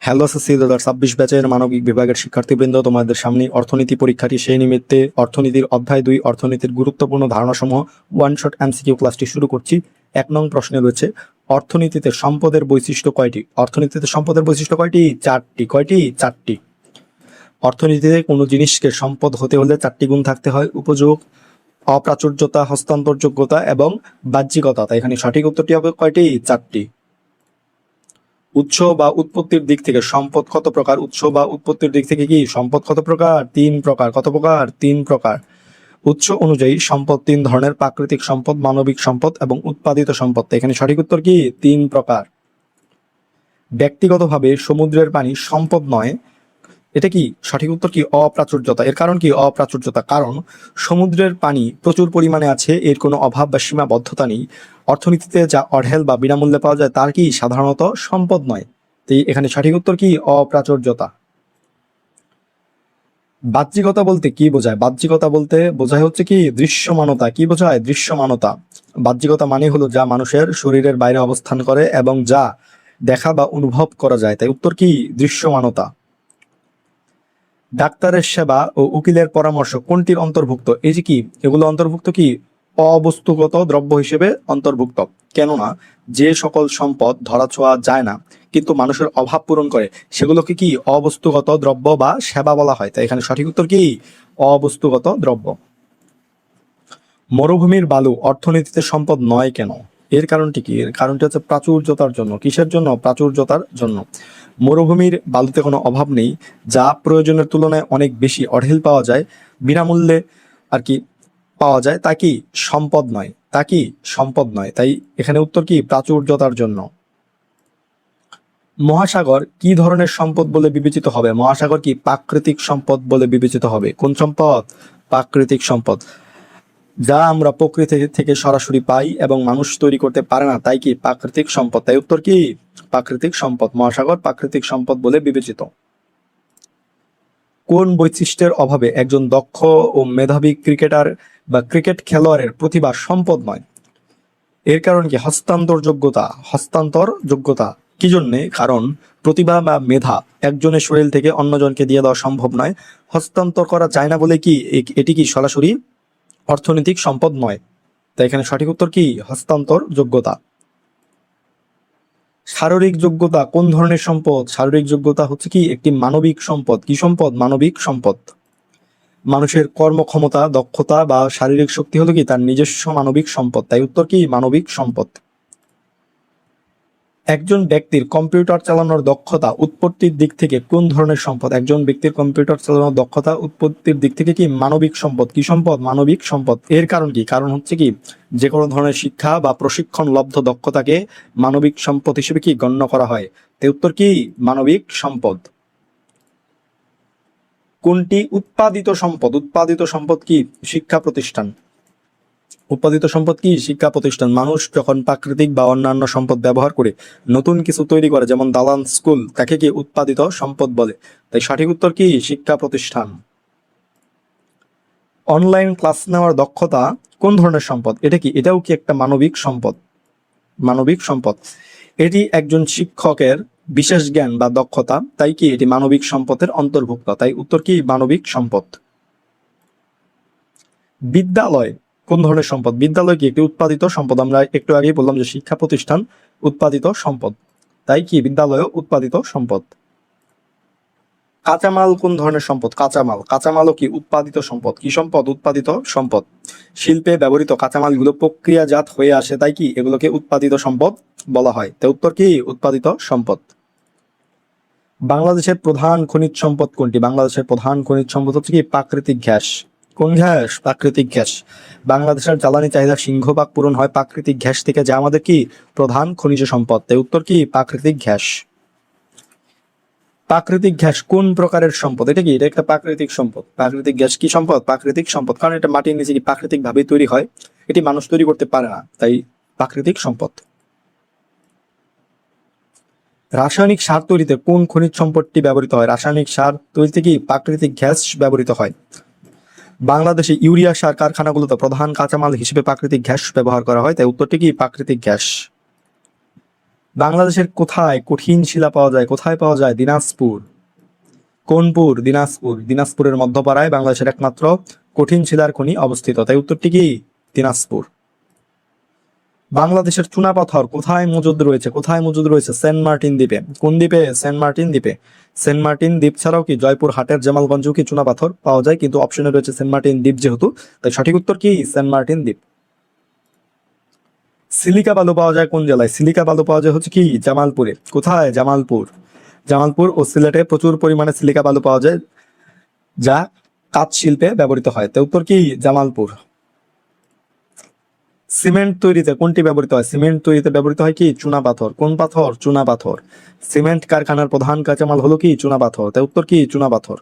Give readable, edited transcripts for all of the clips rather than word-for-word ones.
Hello SSC 2026 ব্যাচের মানবিক বিভাগের শিক্ষার্থীবৃন্দ, তোমাদের সামনে অর্থনীতি পরীক্ষাটি সেই নিমিত্তে অর্থনীতির অধ্যায় 2 অর্থনীতির গুরুত্বপূর্ণ ধারণাসমূহ ওয়ান শট এমসিকিউ ক্লাসটি শুরু করছি। 1 নং প্রশ্নে রয়েছে অর্থনীতিতে সম্পদের বৈশিষ্ট্য কয়টি? অর্থনীতিতে সম্পদের বৈশিষ্ট্য কয়টি? 4টি। কয়টি? 4টি। অর্থনীতিতে কোনো জিনিসকে সম্পদ হতে হলে 4টি গুণ থাকতে হয়: উপযোগ, অপ্রাচুর্যতা, হস্তান্তরযোগ্যতা এবং বাহ্যিকতা। তাই এখানে সঠিক উত্তরটি হবে কয়টি? 4টি। উৎস বা উৎপত্তির দিক থেকে সম্পদ কত প্রকার? উৎস বা উৎপত্তির দিক থেকে কি সম্পদ কত প্রকার? 3 প্রকার। কত প্রকার? 3 প্রকার। উৎস অনুযায়ী সম্পদ 3 ধরনের: প্রাকৃতিক সম্পদ, মানবিক সম্পদ এবং উৎপাদিত সম্পদ। এখানে সঠিক উত্তর কি? 3 প্রকার। ব্যক্তিগতভাবে সমুদ্রের পানি সম্পদ নয়, এটা কি সঠিক উত্তর? কি? অপ্রাচুর্যতা। এর কারণ কি? অপ্রাচুর্যতা। কারণ সমুদ্রের পানি প্রচুর পরিমাণে আছে, এর কোনো অভাব বা সীমাবদ্ধতা নেই। অর্থনীতিতে যা অঢেল বা বিনামূল্যে পাওয়া যায় তার কি সাধারণত সম্পদ নয়। তাই এখানে সঠিক উত্তর কি? অপ্রাচুর্যতা। বাহ্যিকতা বলতে কি বোঝায়? বাহ্যিকতা বলতে বোঝায় হচ্ছে কি দৃশ্যমানতা। কি বোঝায়? দৃশ্যমানতা। বাহ্যিকতা মানে হলো যা মানুষের শরীরের বাইরে অবস্থান করে এবং যা দেখা বা অনুভব করা যায়। তাই উত্তর কি? দৃশ্যমানতা। ডাক্তারের সেবা ও উকিলের পরামর্শ কোনটির অন্তর্ভুক্ত? এই যে কি এগুলো অন্তর্ভুক্ত কি অবস্তুগত দ্রব্য হিসেবে অন্তর্ভুক্ত। কেননা যে সকল সম্পদ ধরাছোঁয়া যায় না কিন্তু মানুষের অভাব পূরণ করে সেগুলোকে কি অবস্তুগত দ্রব্য বা সেবা বলা হয়। তাই এখানে সঠিক উত্তর কি? অবস্তুগত দ্রব্য। মরুভূমির বালু অর্থনীতিতে সম্পদ নয় কেন? এর কারণটি কি? এর কারণটি হচ্ছে প্রাচুর্যতার জন্য। কিসের জন্য? প্রাচুর্যতার জন্য। মরুভূমির বালুতে কোনো অভাব নেই, যা প্রয়োজনের তুলনায় অনেক বেশি অঢেল পাওয়া যায়, বিনামূল্যে আর কি পাওয়া যায়, তা কি সম্পদ নয়। তা কি সম্পদ নয়। তাই এখানে উত্তর কি? প্রাচুর্যতার জন্য। মহাসাগর কি ধরনের সম্পদ বলে বিবেচিত হবে? মহাসাগর কি প্রাকৃতিক সম্পদ বলে বিবেচিত হবে। কোন সম্পদ? প্রাকৃতিক সম্পদ। যা আমরা প্রকৃতি থেকে সরাসরি পাই এবং মানুষ তৈরি করতে পারে না, তাই কি প্রাকৃতিক সম্পদ। তাই উত্তর কি? প্রাকৃতিক সম্পদ। মহাসাগর প্রাকৃতিক সম্পদ বলে বিবেচিত। কোন বৈশিষ্ট্যের অভাবে একজন দক্ষ ও মেধাবী ক্রিকেটার বা ক্রিকেট খেলোয়াড়ের প্রতিভা সম্পদ নয়? এর কারণ কি? হস্তান্তর যোগ্যতা। হস্তান্তর যোগ্যতা কি জন্যে? কারণ প্রতিভা বা মেধা একজনের শরীর থেকে অন্যজনকে দিয়ে দেওয়া সম্ভব নয়, হস্তান্তর করা যায় না বলে কি এটি কি সরাসরি অর্থনৈতিক সম্পদ নয়। তাই এখানে সঠিক উত্তর কি? হস্তান্তর যোগ্যতা। শারীরিক যোগ্যতা কোন ধরনের সম্পদ? শারীরিক যোগ্যতা হচ্ছে কি একটি মানবিক সম্পদ। কি সম্পদ? মানবিক সম্পদ। মানুষের কর্মক্ষমতা, দক্ষতা বা শারীরিক শক্তি হলো কি তার নিজস্ব মানবিক সম্পদ। তাই উত্তর কি? মানবিক সম্পদ। একজন ব্যক্তির কম্পিউটার চালানোর দক্ষতা উৎপত্তির দিক থেকে কোন ধরনের সম্পদ? একজন ব্যক্তির কম্পিউটার চালানোর দক্ষতা উৎপত্তির দিক থেকে কি মানবিক সম্পদ। কি সম্পদ? মানবিক সম্পদ। এর কারণ কি? কারণ হচ্ছে কি যে কোনো ধরনের শিক্ষা বা প্রশিক্ষণ লব্ধ দক্ষতাকে মানবিক সম্পদ হিসেবে কি গণ্য করা হয়। তাই উত্তর কি? মানবিক সম্পদ। কোনটি উৎপাদিত সম্পদ? উৎপাদিত সম্পদ কি শিক্ষা প্রতিষ্ঠান। উৎপাদিত সম্পদ কি শিক্ষা প্রতিষ্ঠান। মানুষ যখন প্রাকৃতিক বা অন্যান্য সম্পদ ব্যবহার করে নতুন কিছু তৈরি করে, যেমন দালান, স্কুল, তাকে কি উৎপাদিত সম্পদ বলে। তাই সঠিক উত্তর কি? শিক্ষা প্রতিষ্ঠান। অনলাইন ক্লাস নেওয়ার দক্ষতা কোন ধরনের সম্পদ? এটা কি? এটাও কি একটা মানবিক সম্পদ। মানবিক সম্পদ। এটি একজন শিক্ষকের বিশেষ জ্ঞান বা দক্ষতা, তাই কি এটি মানবিক সম্পদের অন্তর্ভুক্ত। তাই উত্তর কি? মানবিক সম্পদ। বিদ্যালয় কোন ধরনের সম্পদ? বিদ্যালয় কি একটি উৎপাদিত সম্পদ? আমরা একটু আগেই বললাম যে শিক্ষা প্রতিষ্ঠান উৎপাদিত সম্পদ, তাই কি বিদ্যালয় উৎপাদিত সম্পদ। কাঁচামাল কোন ধরনের সম্পদ? কাঁচামাল। কাঁচামালও কি উৎপাদিত সম্পদ। কি সম্পদ? উৎপাদিত সম্পদ। শিল্পে ব্যবহৃত কাঁচামালগুলো প্রক্রিয়াজাত হয়ে আসে, তাই কি এগুলোকে উৎপাদিত সম্পদ বলা হয়। তাই উত্তর কি? উৎপাদিত সম্পদ। বাংলাদেশের প্রধান খনিজ সম্পদ কোনটি? বাংলাদেশের প্রধান খনিজ সম্পদ হচ্ছে কি প্রাকৃতিক গ্যাস। কোন গ্যাস? প্রাকৃতিক গ্যাস। বাংলাদেশের জ্বালানি চাহিদা সিংহভাগ পূরণ হয় প্রাকৃতিক গ্যাস থেকে, যা আমাদের কি প্রধান খনিজ সম্পদ। তাই উত্তর কি? প্রাকৃতিক গ্যাস। প্রাকৃতিক গ্যাস কোন প্রকারের সম্পদ? এটা কি? এটা একটা প্রাকৃতিক সম্পদ। প্রাকৃতিক গ্যাস কি সম্পদ? প্রাকৃতিক সম্পদ। কারণ এটা মাটির নিচে কি প্রাকৃতিক ভাবে তৈরি হয়, এটি মানুষ তৈরি করতে পারে না, তাই প্রাকৃতিক সম্পদ। রাসায়নিক সার তৈরিতে কোন খনিজ সম্পদটি ব্যবহৃত হয়? রাসায়নিক সার তৈরিতে কি প্রাকৃতিক গ্যাস ব্যবহৃত হয়। বাংলাদেশে ইউরিয়া সার কারখানাগুলোতে প্রধান কাঁচামাল হিসেবে প্রাকৃতিক গ্যাস ব্যবহার করা হয়, তাই উত্তরটি কি? প্রাকৃতিক গ্যাস। বাংলাদেশের কোথায় কঠিন শিলা পাওয়া যায়? কোথায় পাওয়া যায়? দিনাজপুর। কোনপুর? দিনাজপুর। দিনাজপুরের মধ্যপাড়ায় বাংলাদেশের একমাত্র কঠিন শিলার খনি অবস্থিত, তাই উত্তরটি কি? দিনাজপুর। বাংলাদেশের চুনাপাথর কোথায় মজুদ রয়েছে? কোথায় মজুদ রয়েছে? সেন্ট মার্টিন দ্বীপে। কোন দ্বীপে? সেন্ট মার্টিন দ্বীপে। সেন্ট মার্টিন দ্বীপ ছাড়াও কি জয়পুর হাটের জামালগঞ্জেও কি চুনাপাথর পাওয়া যায়, কিন্তু অপশনে রয়েছে সেন্ট মার্টিন দ্বীপ যেহেতু, তাই সঠিক উত্তর কি? সেন্ট মার্টিন দ্বীপ। সিলিকা বালু পাওয়া যায় কোন জেলায়? সিলিকা বালু পাওয়া যায় হচ্ছে কি? জামালপুরে। কোথায়? জামালপুর। জামালপুর ও সিলেটে প্রচুর পরিমাণে সিলিকা বালু পাওয়া যায়, যা কাঁচ শিল্পে ব্যবহৃত হয়, তাই উত্তর কি? জামালপুর। সিমেন্ট তৈরিতে কোনটি ব্যবহৃত হয়? সিমেন্ট তৈরিতে ব্যবহৃত হয় কি? চুনাপাথর। কোন পাথর? চুনাপাথর। সিমেন্ট কারখানার প্রধান কাঁচামাল হলো কি? চুনাপাথর, তাই উত্তর কি? চুনাপাথর।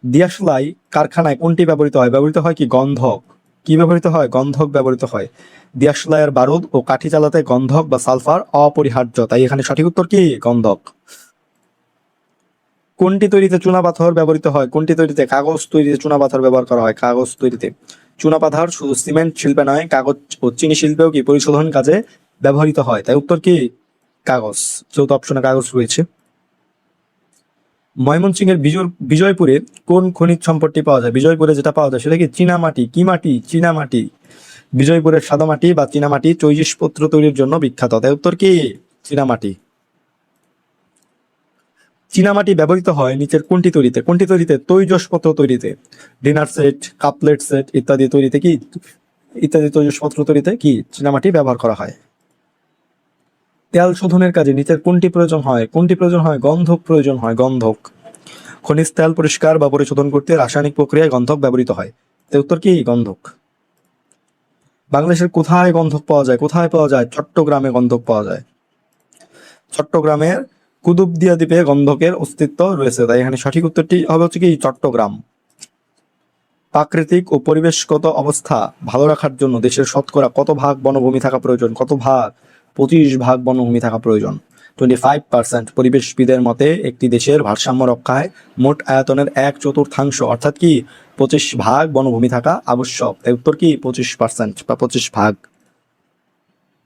দিয়াশলাই কারখানায় কোনটি ব্যবহৃত হয়? ব্যবহৃত হয় কি? গন্ধক। কি ব্যবহৃত হয়? গন্ধক ব্যবহৃত হয়। দিয়াশলাইয়ের বারুদ ও কাঠি জ্বালাতে গন্ধক বা সালফার অপরিহার্য, তাই এখানে সঠিক উত্তর কি? গন্ধক। কোনটি তৈরিতে চুনাপাথর ব্যবহৃত হয়? কোনটি তৈরিতে? কাগজ তৈরিতে চুনাপাথর ব্যবহার করা হয়। কাগজ তৈরিতে। চুনাপাথর শুধু সিমেন্ট শিল্পে নয়, কাগজ ও চিনি শিল্পেও কি পরিশোধন কাজে ব্যবহৃত হয়, তাই উত্তর কি? কাগজ। চৌথ অপশনে কাগজ রয়েছে। ময়মনসিংহের বিজয়পুরে কোন খনিজ সম্পদটি পাওয়া যায়? বিজয়পুরে যেটা পাওয়া যায় সেটা কি? চীনামাটি। কি মাটি? চীনামাটি। বিজয়পুরের সাদামাটি বা চীনামাটি চৌজিশপত্র তৈরির জন্য বিখ্যাত, তাই উত্তর কি? চীনামাটি। চীনামাটি ব্যবহৃত হয় নিচের কোনটি তৈরিতে? কোনটি তৈরিতে? তৈজসপত্র তৈরিতে। ডিনার সেট, কাপলেট সেট ইত্যাদি তৈরিতে কি? ইত্যাদি তৈজসপত্র তৈরিতে কি চীনামাটি ব্যবহার করা হয়। তেল শোধনের কাজে নিচের কোনটি প্রয়োজন হয়? কোনটি প্রয়োজন হয়? গন্ধক প্রয়োজন হয়। গন্ধক। খনিজ তেল পরিষ্কার বা পরিশোধন করতে রাসায়নিক প্রক্রিয়ায় গন্ধক ব্যবহৃত হয়, তাই উত্তর কি? গন্ধক। বাংলাদেশের কোথায় গন্ধক পাওয়া যায়? কোথায় পাওয়া যায়? চট্টগ্রামে গন্ধক পাওয়া যায়। চট্টগ্রামের কুতুবদিয়া দ্বীপে গন্ধকের অস্তিত্ব রয়েছে, তাই এখানে সঠিক উত্তরটি হবে হচ্ছে কি? চট্টগ্রাম। প্রাকৃতিক ও পরিবেশগত অবস্থা ভালো রাখার জন্য দেশের শতকরা কত ভাগ বনভূমি থাকা প্রয়োজন? কত ভাগ? 25 ভাগ বনভূমি থাকা প্রয়োজন। 25%। পরিবেশবিদের মতে একটি দেশের ভারসাম্য রক্ষায় মোট আয়তনের 1/4 অর্থাৎ কি 25 ভাগ বনভূমি থাকা আবশ্যক, তাই উত্তর কি? 25% বা 25 ভাগ।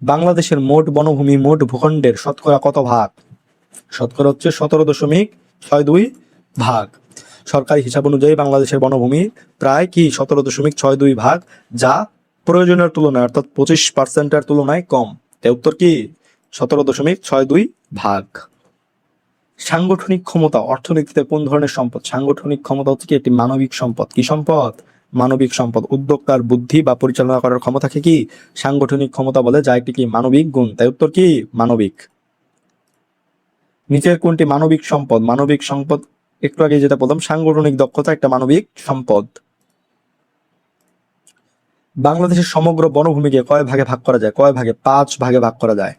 বাংলাদেশের মোট বনভূমি মোট ভূখণ্ডের শতকরা কত ভাগ? শতকরা হচ্ছে 17.62 ভাগ। সরকারি হিসাব অনুযায়ী বাংলাদেশের বনভূমি প্রায় কি 17.62 ভাগ, যা প্রয়োজনের তুলনায় অর্থাৎ 25%-এর তুলনায় কম, তাই উত্তর কি? 17.62 ভাগ। সাংগঠনিক ক্ষমতা অর্থনীতিতে কোন ধরনের সম্পদ? সাংগঠনিক ক্ষমতা হচ্ছে কি? একটি মানবিক সম্পদ। কি সম্পদ? মানবিক সম্পদ। উদ্যোক্তার বুদ্ধি বা পরিচালনা করার ক্ষমতাকে কি সাংগঠনিক ক্ষমতা বলে, যা একটি কি মানবিক গুণ, তাই উত্তর কি? মানবিক। নিচের কোনটি মানবিক সম্পদ? মানবিক সম্পদ একটু আগে যেটা বললাম, সাংগঠনিক দক্ষতা একটা মানবিক সম্পদ। বাংলাদেশের সমগ্র বনভূমিকে কয় ভাগে ভাগ করা যায়? কয় ভাগে? 5 ভাগে ভাগ করা যায়।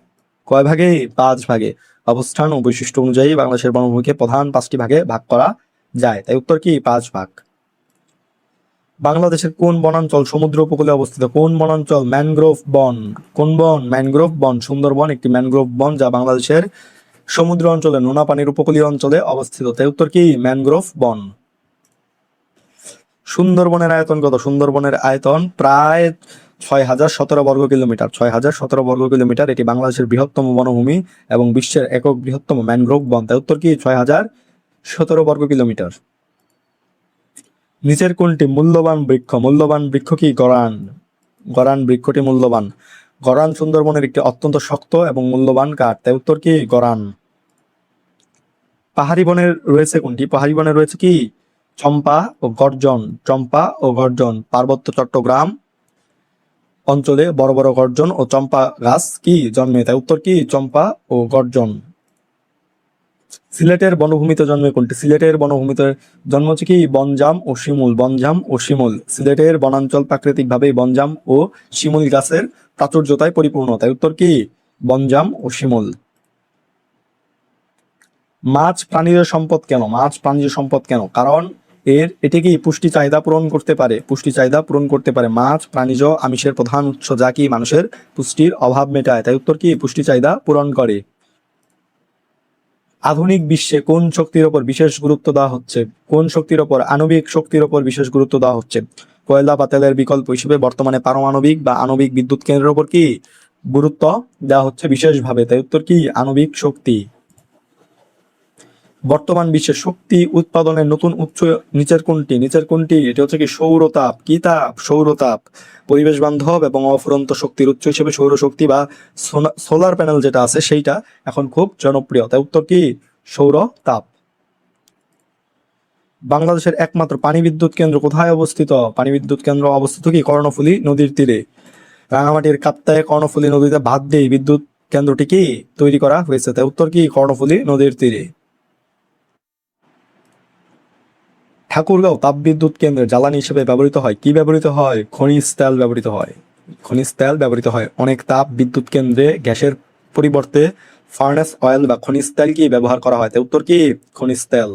কয় ভাগে? 5 ভাগে। অবস্থান ও বৈশিষ্ট্য অনুযায়ী বাংলাদেশের বনভূমিকে প্রধান 5টি ভাগে ভাগ করা যায়, তাই উত্তর কি? 5 ভাগ। বাংলাদেশের কোন বনাঞ্চল সমুদ্র উপকূলে অবস্থিত? কোন বনাঞ্চল? ম্যানগ্রোভ বন। কোন বন? ম্যানগ্রোভ বন। সুন্দরবন একটি ম্যানগ্রোভ বন, যা বাংলাদেশের সমুদ্র অঞ্চলে নোনা পানির উপকূলীয় অঞ্চলে অবস্থিত, তাই উত্তর কি? ম্যানগ্রোভ বন। সুন্দরবনের আয়তন কত? সুন্দরবনের আয়তন প্রায় 6017 বর্গ কিলোমিটার। 6017 বর্গ কিলোমিটার। এটি বাংলাদেশের বৃহত্তম বনভূমি এবং বিশ্বের একক বৃহত্তম ম্যানগ্রোভ বন, তাই উত্তর কি? 6017 বর্গ কিলোমিটার। নিচের কোনটি মূল্যবান বৃক্ষ? মূল্যবান বৃক্ষ কি? গরান। গরান বৃক্ষটি মূল্যবান। গরান সুন্দরবনের একটি অত্যন্ত শক্ত এবং মূল্যবান কাঠ, তাই উত্তর কি? গরান। পাহাড়ি বনের রয়েছে কোনটি? পাহাড়ি বনে রয়েছে কি? চম্পা ও গর্জন। চম্পা ও গর্জন। পার্বত্য চট্টগ্রাম অঞ্চলে বড় বড় গর্জন ও চম্পা গাছ কি জন্মে, তাই উত্তর কি? চম্পা ও গর্জন। সিলেটের বনভূমিতে জন্মে কোনটি? সিলেটের বনভূমিতে জন্ম হচ্ছে কি? বনজাম ও শিমুল। বনজাম ও শিমুল। সিলেটের বনাঞ্চল প্রাকৃতিকভাবে বনজাম ও শিমুল গাছের প্রাচুর্যতায় পরিপূর্ণ, তাই উত্তর কি? বনজাম ও শিমুল। মাছ প্রাণীজ সম্পদ কেন? মাছ প্রাণীজ সম্পদ কেন? কারণ এটি কি পুষ্টি চাহিদা পূরণ করতে পারে। পুষ্টি চাহিদা পূরণ করতে পারে। মাছ প্রাণীজ আমিষের প্রধান উৎস, যা কি মানুষের পুষ্টির অভাব মেটায়, তাই উত্তর কি? পুষ্টি চাহিদা পূরণ করে। আধুনিক বিশ্বে কোন শক্তির ওপর বিশেষ গুরুত্ব দেওয়া হচ্ছে? কোন শক্তির ওপর? আণবিক শক্তির ওপর বিশেষ গুরুত্ব দেওয়া হচ্ছে। কয়লা বা তেলের বিকল্প হিসেবে বর্তমানে পারমাণবিক বা আণবিক বিদ্যুৎ কেন্দ্রের ওপর কি গুরুত্ব দেওয়া হচ্ছে বিশেষভাবে, তাই উত্তর কি আণবিক শক্তি। বর্তমান বিশ্বে শক্তি উৎপাদনের নতুন উৎস নিচের কোনটি? এটি হচ্ছে কি সৌরতাপ। কি তাপ? সৌরতাপ। পরিবেশ বান্ধব এবং অফুরন্ত শক্তির উৎস হিসেবে সৌরশক্তি বা সোলার প্যানেল যেটা আছে সেইটা এখন খুব জনপ্রিয়, তাই উত্তর কি সৌর তাপ। বাংলাদেশের একমাত্র পানি বিদ্যুৎ কেন্দ্র কোথায় অবস্থিত? পানি বিদ্যুৎ কেন্দ্র অবস্থিত কি কর্ণফুলী নদীর তীরে। রাঙামাটির কাপ্তায় কর্ণফুলী নদীতে বাঁধ দিয়ে বিদ্যুৎ কেন্দ্রটি কি তৈরি করা হয়েছে, তাই উত্তর কি কর্ণফুলী নদীর তীরে। ঠাকুরগাঁও তাপবিদ্যুৎ কেন্দ্রের জ্বালানি হিসেবে ব্যবহৃত হয় কি ব্যবহৃত হয়? খনিজ তেল ব্যবহৃত হয়। খনিজ তেল ব্যবহৃত হয়। অনেক তাপ বিদ্যুৎ কেন্দ্রে গ্যাসের পরিবর্তে ফার্নেস অয়েল বা খনিজ তেল কি ব্যবহার করা হয়, তাই উত্তর কি খনিজ তেল।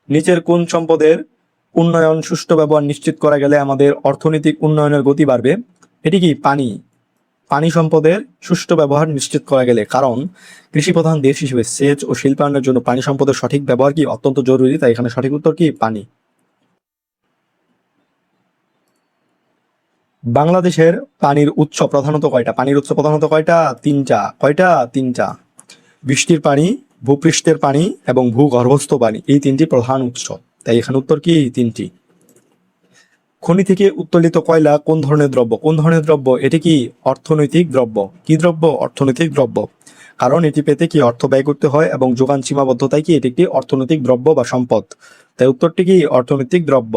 নিচের কোন সম্পদের উন্নয়ন সুষ্ঠু ব্যবহার নিশ্চিত করা গেলে আমাদের অর্থনৈতিক উন্নয়নের গতি বাড়বে? এটি কি পানি। পানি সম্পদের সুষ্ঠু ব্যবহার নিশ্চিত করা গেলে, কারণ কৃষি প্রধান দেশ হিসেবে সেচ ও শিল্পায়নের জন্য পানি সম্পদের সঠিক ব্যবহার কি অত্যন্ত জরুরি, তাই এখানে সঠিক উত্তর কি পানি। বাংলাদেশের পানির উৎস প্রধানত কয়টা? পানির উৎস প্রধানত কয়টা? তিনটা। কয়টা? তিনটা। বৃষ্টির পানি, ভূপৃষ্ঠের পানি এবং ভূগর্ভস্থ পানি, এই তিনটি প্রধান উৎস, তাই এখানে উত্তর কি তিনটি। খনি থেকে উত্তোলিত কয়লা কোন ধরনের দ্রব্য? কোন ধরনের দ্রব্য? এটি কি অর্থনৈতিক দ্রব্য। কি দ্রব্য? অর্থনৈতিক দ্রব্য। কারণ এটি পেতে কি অর্থ ব্যয় করতে হয় এবং যোগান সীমাবদ্ধতায় কি এটি একটি অর্থনৈতিক দ্রব্য বা সম্পদ, তাই উত্তরটি কি অর্থনৈতিক দ্রব্য।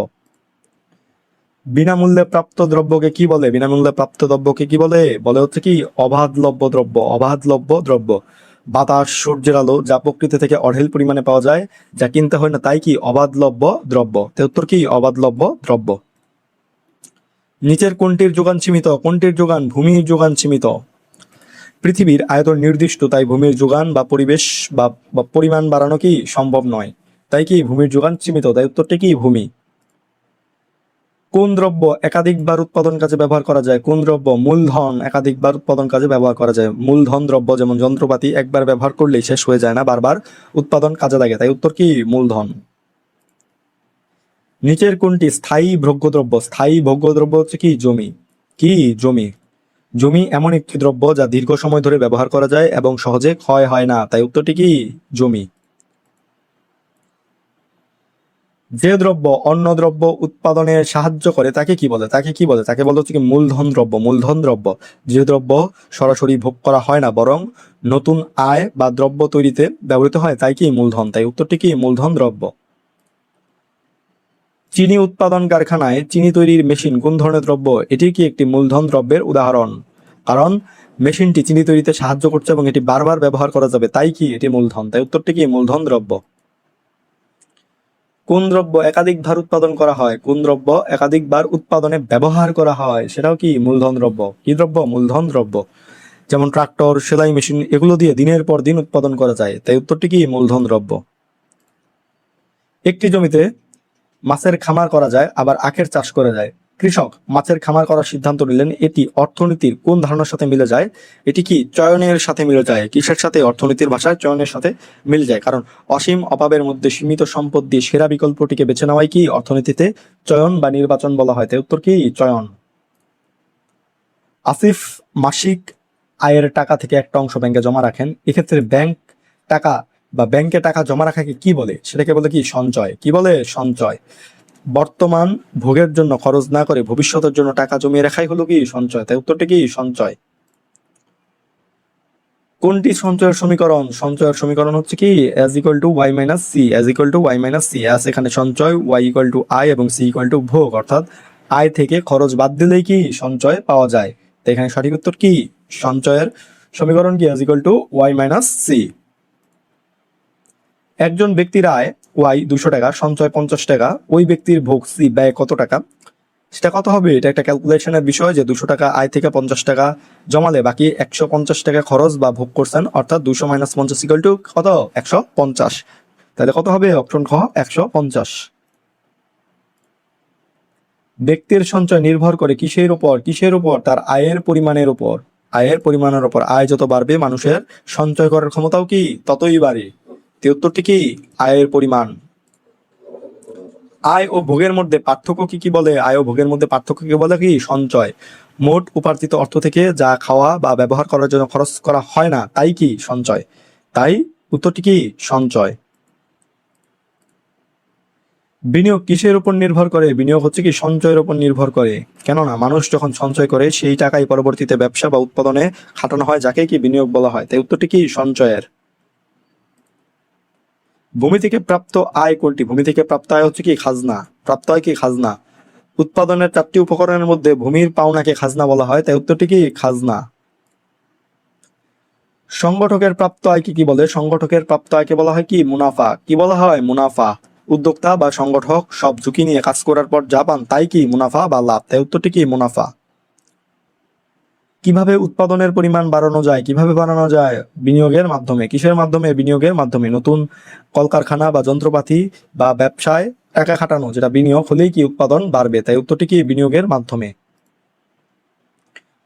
বিনামূল্যে প্রাপ্ত দ্রব্যকে কি বলে? বিনামূল্যে প্রাপ্ত দ্রব্যকে কি বলে? বলে হচ্ছে কি অবাধলব্য দ্রব্য। অবাধলব্য দ্রব্য। বাতাস, সূর্যের আলো যা প্রকৃতি থেকে অঢেল পরিমাণে পাওয়া যায়, যা কিনতে হয় না, তাই কি অবাধলব্য দ্রব্য, তাই উত্তর কি অবাধলব্য দ্রব্য। নিচের কোনটির যোগান সীমিত? কোনটির যোগান? ভূমির যোগান সীমিত। পৃথিবীর আয়তন নির্দিষ্ট, তাই ভূমির যোগান বা পরিবেশ বা পরিমাণ বাড়ানো কি সম্ভব নয়, তাই কি ভূমির যোগান সীমিত, তাই উত্তরটি কি ভূমি। কোন দ্রব্য একাধিকবার উৎপাদন কাজে ব্যবহার করা যায়? কোন দ্রব্য? মূলধন একাধিকবার উৎপাদন কাজে ব্যবহার করা যায়। মূলধন দ্রব্য যেমন যন্ত্রপাতি একবার ব্যবহার করলেই শেষ হয়ে যায় না, বারবার উৎপাদন কাজে লাগে, তাই উত্তর কি মূলধন। নিচের কোনটি স্থায়ী ভোগ্যদ্রব্য? স্থায়ী ভোগ্যদ্রব্য হচ্ছে কি জমি। কি জমি। জমি এমন একটি দ্রব্য যা দীর্ঘ সময় ধরে ব্যবহার করা যায় এবং সহজে ক্ষয় হয় না, তাই উত্তরটি কি জমি। যে দ্রব্য অন্য দ্রব্য উৎপাদনে সাহায্য করে তাকে কি বলে? তাকে বলে হচ্ছে কি মূলধন দ্রব্য। মূলধন দ্রব্য। যে দ্রব্য সরাসরি ভোগ করা হয় না বরং নতুন আয় বা দ্রব্য তৈরিতে ব্যবহৃত হয়, তাই কি মূলধন, তাই উত্তরটি কি মূলধন দ্রব্য। চিনি উৎপাদন কারখানায় চিনি তৈরির মেশিন কোন ধরনের দ্রব্য? এটি কি একটি মূলধন দ্রব্যের উদাহরণ, কারণ মেশিনটি চিনি তৈরিতে সাহায্য করছে এবং এটি বারবার ব্যবহার করা যাবে, তাই কি এটি মূলধন, তাই উত্তরটি কি মূলধন দ্রব্য। কোন দ্রব্য একাধিকবার উৎপাদন করা হয়? কোন দ্রব্য একাধিকবার উৎপাদনে ব্যবহার করা হয় সেটাও কি মূলধন দ্রব্য। কি দ্রব্য? মূলধন দ্রব্য। যেমন ট্রাক্টর, সেলাই মেশিন এগুলো দিয়ে দিনের পর দিন উৎপাদন করা যায়, তাই উত্তরটি কি মূলধন দ্রব্য। একটি জমিতে মাছের খামার করা যায় আবার আখের চাষ করা যায়। কৃষক মাছের খামার করার সিদ্ধান্ত নিলেন, এটি অর্থনীতির কোন ধারণার সাথে মিলে যায়? এটি কি চয়নের সাথে মিলে যায়। কিসের সাথে? অর্থনীতির ভাষায় চয়নের সাথে মিলে যায়, কারণ অসীম অভাবের মধ্যে সীমিত সম্পদ দিয়ে সেরা বিকল্পটিকে বেছে নেওয়াই কি অর্থনীতিতে চয়ন বা নির্বাচন বলা হয়, তাই উত্তর কি চয়ন। আসিফ মাসিক আয়ের টাকা থেকে একটা অংশ ব্যাংকে জমা রাখেন, এক্ষেত্রে ব্যাংকে টাকা জমা রাখাকে কি বলে? সেটাকে বলে কি সঞ্চয়। কি বলে? সঞ্চয়। বর্তমান ভোগের জন্য খরচ না করে ভবিষ্যতের জন্য টাকা জমিয়ে রাখাই হলো কি সঞ্চয়, তাই উত্তরটি কি সঞ্চয়। কোনটি সঞ্চয়ের সমীকরণ? সঞ্চয়ের সমীকরণ হচ্ছে কি S equal to Y minus C. S equal to Y minus C. এখানে সঞ্চয়, ওয়াই ইকুয়াল টু আয় এবং সি ইকুয়াল টু ভোগ, অর্থাৎ আয় থেকে খরচ বাদ দিলেই কি সঞ্চয় পাওয়া যায়, তো এখানে সঠিক উত্তর কি সঞ্চয়ের সমীকরণ কি S equal to Y minus C. একজন ব্যক্তির আয় ওয়াই 200 টাকা, সঞ্চয় 50 টাকা, ওই ব্যক্তির ভোগ সি ব্যয় কত টাকা? সেটা কত হবে? এটা একটা ক্যালকুলেশনের বিষয় যে 200 টাকা আয় থেকে 50 টাকা জমালে বাকি 150 টাকা খরচ বা ভোগ করছেন, অর্থাৎ 200 মাইনাস 50 ইকুয়াল টু কত? 150। তাহলে কত হবে? অপশন খ 150। ব্যক্তির সঞ্চয় নির্ভর করে কিসের উপর? তার আয়ের পরিমাণের উপর। আয়ের পরিমাণের উপর। আয় যত বাড়বে মানুষের সঞ্চয় করার ক্ষমতাও কি ততই বাড়ে, উত্তরটি কি আয়ের পরিমাণ। আয় ও ভোগের মধ্যে পার্থক্য কি কি বলে? আয় ও ভোগের মধ্যে পার্থক্য কি বলে? কি? সঞ্চয়। মোট উপার্জিত অর্থ থেকে যা খাওয়া বা ব্যবহার করার জন্য খরচ করা হয় না তাই কি? সঞ্চয়। তাই উত্তরটি কি? সঞ্চয়। বিনিয়োগ কিসের উপর নির্ভর করে? বিনিয়োগ হচ্ছে কি সঞ্চয়ের উপর নির্ভর করে। কেননা মানুষ যখন সঞ্চয় করে সেই টাকাই পরবর্তীতে ব্যবসা বা উৎপাদনে খাটানো হয়, যাকে কি? বিনিয়োগ বলা হয়। তাই উত্তরটি কি? সঞ্চয়ের। ভূমি থেকে প্রাপ্ত আয় কোনটি? ভূমি থেকে প্রাপ্ত আয় হচ্ছে কি? খাজনা। প্রাপ্ত আয় কি? খাজনা। উৎপাদনের 4টি উপকরণের মধ্যে ভূমির পাওনাকে খাজনা বলা হয়, তাই উত্তরটি কি? খাজনা। সংগঠকের প্রাপ্ত আয় কি কি বলে? সংগঠকের প্রাপ্ত আয়কে বলা হয় কি? মুনাফা। কি বলা হয়? মুনাফা। উদ্যোক্তা বা সংগঠক সব ঝুঁকি নিয়ে কাজ করার পর যা পান তাই কি? মুনাফা বা লাভ। তাই উত্তরটি কি? মুনাফা। কিভাবে উৎপাদনের পরিমাণ বাড়ানো যায়? কিভাবে বাড়ানো যায়? বিনিয়োগের মাধ্যমে। কিসের মাধ্যমে? বিনিয়োগের মাধ্যমে। নতুন কলকারখানা বা যন্ত্রপাতি বা ব্যবসায় টাকা খাটানো, যেটা বিনিয়োগ হলেই কি উৎপাদন বাড়বে। তাই উত্তরটি কি? বিনিয়োগের মাধ্যমে।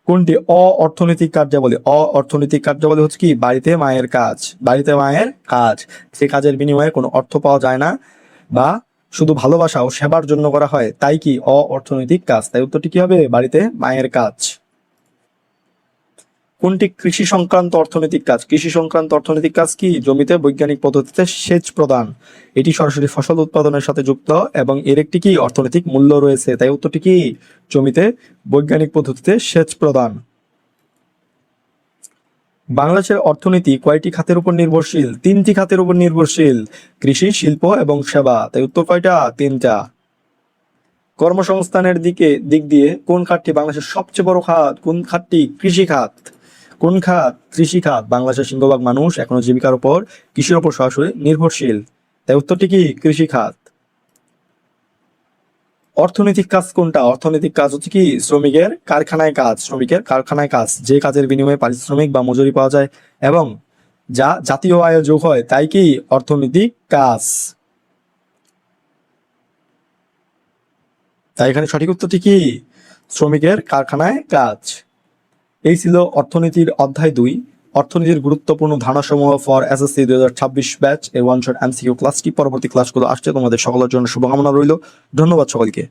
কোনটি অ-অর্থনৈতিক কার্যাবলী? অ-অর্থনৈতিক কার্যাবলী হচ্ছে কি? বাড়িতে মায়ের কাজ। বাড়িতে মায়ের কাজ, সে কাজের বিনিময়ে কোনো অর্থ পাওয়া যায় না বা শুধু ভালোবাসা ও সেবার জন্য করা হয়, তাই কি? অ-অর্থনৈতিক কাজ। তাই উত্তরটি কি হবে? বাড়িতে মায়ের কাজ। কোনটি কৃষি সংক্রান্ত অর্থনৈতিক কাজ? কৃষি সংক্রান্ত অর্থনৈতিক কাজ কি? জমিতে বৈজ্ঞানিক পদ্ধতিতে সেচ প্রদান। এটি সরাসরি ফসল উৎপাদনের সাথে যুক্ত এবং এর একটি কি? অর্থনৈতিক মূল্য রয়েছে। তাই উত্তরটি কি? জমিতে বৈজ্ঞানিক পদ্ধতিতে সেচ প্রদান। বাংলাদেশের অর্থনীতি কয়টি খাতের উপর নির্ভরশীল? 3টি খাতের উপর নির্ভরশীল। কৃষি, শিল্প এবং সেবা। তাই উত্তর কয়টা? 3টা। কর্মসংস্থানের দিক দিয়ে কোন খাতটি বাংলাদেশের সবচেয়ে বড় খাত? কোন খাতটি? কৃষি খাত। কোন খাত? কৃষি খাত। বাংলাদেশের সিংহভাগ মানুষ এখনো জীবিকার উপর, কৃষির উপর সরাসরি নির্ভরশীল। তাই উত্তরটি কি? কৃষি খাত। অর্থনৈতিক কাজ কোনটা? অর্থনৈতিক কাজ হচ্ছে কি? শ্রমিকের কারখানায় কাজ। শ্রমিকের কারখানায় কাজ, যে কাজের বিনিময়ে পারিশ্রমিক বা মজুরি পাওয়া যায় এবং যা জাতীয় আয়ে যোগ হয়, তাই কি? অর্থনৈতিক কাজ। তাই এখানে সঠিক উত্তরটি কি? শ্রমিকের কারখানায় কাজ। এই ছিল অর্থনীতির অধ্যায় 2, অর্থনীতির গুরুত্বপূর্ণ ধারণাসমূহ ফর এসএসসি 2026 ব্যাচ এর ওয়ান শট এমসিকিউ ক্লাসটি। পরবর্তী ক্লাসগুলো আসছে, তোমাদের সকলের জন্য শুভকামনা রইল। ধন্যবাদ সকলকে।